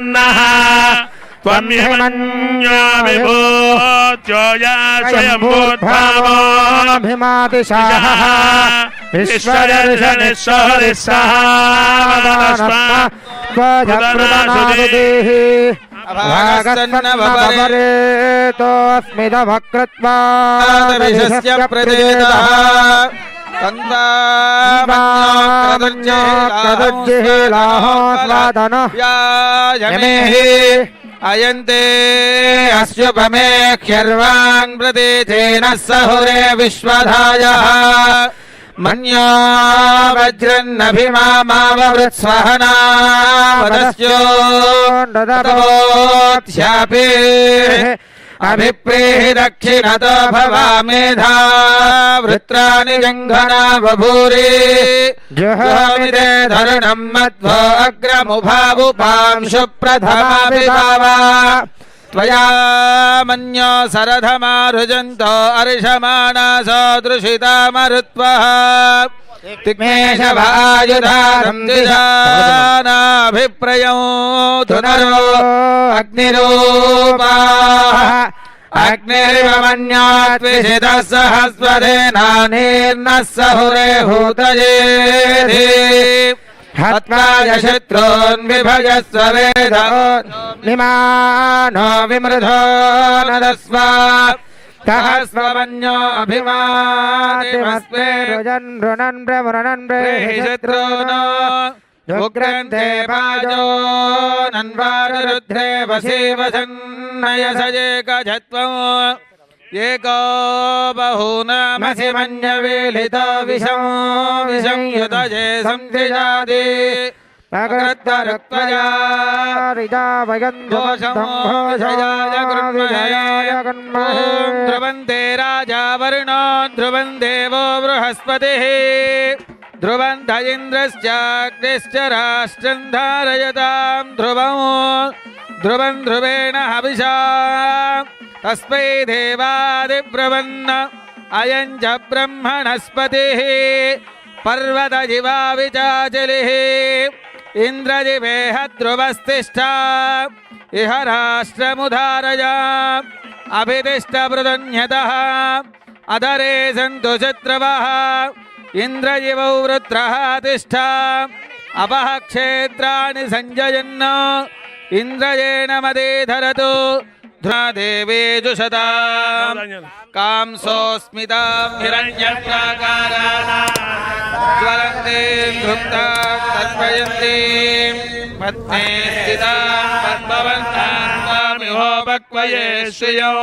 प्रपन्नः त्वमिमन्यो विभूत्योया स्वयंभूद्भावोऽभिमातिशाः विश्वदर्शनिस्वरिस्सावदानस्मत्वजप्रदनादिः भागस्मन्नवपरेतोऽस्मिदभकृत्वादविशस्य प्रदेतः अयन्ते अस्युपमेख्यर्वान् प्रतीतेन सहुरे विश्वधायः मन्यो वज्रन्नभिमामाववृत्स्वहना वदस्योऽन्ददवोऽध्यापे अभिप्रेहि दक्षिणतो भवामेधा वृत्राणि जङ्घना बभूरि जुहोमिते धरुणं मध्वो अग्रमुभावुपांशु प्रथमाभिभावा त्वया मन्यो सरधमारुजन्तो अर्षमाणा सदृशिता मरुत्वः तिग्मेशभायुधारं दिशानाभिप्रयो तु नरो अग्निरूपाः अग्निरिव मन्याद्विषितः सहस्वधेनानीर्नः सहुरे हूतयेधि हत्वा यशत्रून् विभजस्व वेदो निमानो विमृधो नदस्व सहस्वमन्यो अभिमादिमस्मे रुजन् रुणन् प्रमुरणन् प्रेहिशत्रूनो उग्रन्थे पाजो नन्वारुरुद्रे वसीवसन्नयसजेकजत्वम् एको बहूनामसि मन्यवेलितो विषंयुतये संधिजाति अकृत्वरुक्त्वया ध्रुवन्ते राजा वरुणो ध्रुवन् देवो बृहस्पतिः ध्रुवन्त इन्द्रश्चाग्निश्च राष्ट्रं धारयतां ध्रुवन् ध्रुवेण हविषा तस्मै देवादिब्रवन्न अयं च ब्रह्मणस्पतिः पर्वतजिवा विचाचलिः इन्द्रजिवेह ध्रुवस्तिष्ठा इह राष्ट्रमुधारय अभितिष्ठपृतन्यतः अधरे सन्तु शत्रवः इन्द्रजिवौ वृत्रः तिष्ठा अपः क्षेत्राणि सञ्जयन् इन्द्रयेण मदे धरतु देवे जुषतां कांसोऽस्मितां हिरण्यप्राकारां ज्वलन्तीं धृप्तां तर्पयन्तीं पद्मे स्थितां पद्मवन्तां तामिहोपक्वये श्रियो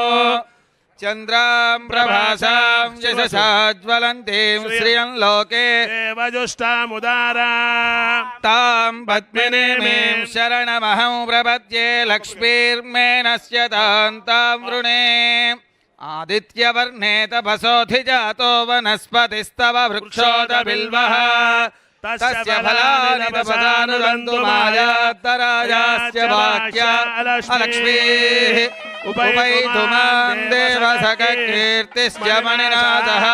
चन्द्रां प्रभासां यशसा ज्वलन्तीं श्रियं लोके देवजुष्टामुदारा तां पद्मिनीं शरणमहं प्रपद्ये लक्ष्मीर्मेणस्य तां वृणे आदित्यवर्णे तपसोऽधिजातो वनस्पतिस्तव वृक्षोदबिल्वः तस्य फलानि तपसानुदन्तु मायात्तराजास्य वाक्या अलक्ष्मीः उपैतुमां देवसखकीर्तिश्च मणिनाथः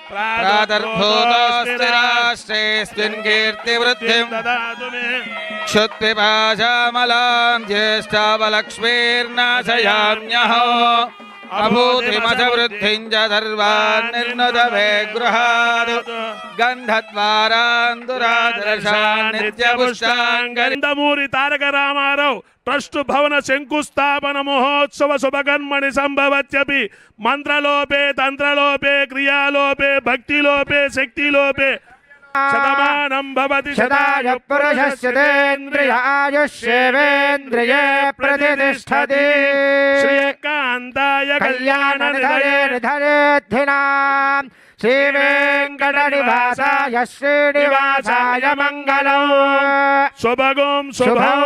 प्रातर्भूतोऽस्ति राष्ट्रेऽस्मिन् कीर्तिवृद्धिं ददातु मे क्षुत्पिपाशामलां ज्येष्ठावलक्ष्मीर्नाशयाम्यहो अभूतिमसवृद्धिं च सर्वान् निर्नुदवे गृहात् गन्धद्वारान् दुरादर्शान् नित्यपुष्टान् నందమూరి తారక రామారావు ట్రస్ట్ భవన శంకుస్థాపన మహోత్సవ శుభకర్మణి సంభవత్యపి మంత్రలోపే తంత్రలోపే క్రియాలోపే భక్తిలోపే శక్తిలోపే శతమానం భవతి శతాయ పురుషస్యేంద్రియ ఆయుష్యేవేంద్రియే ప్రతిష్టతి శ్రీకాంతాయ కళ్యాణ నిధరేధినాం శ్రీవేంకటనివాసాయ శ్రీనివాసాయ మంగళం శుభగం శుభం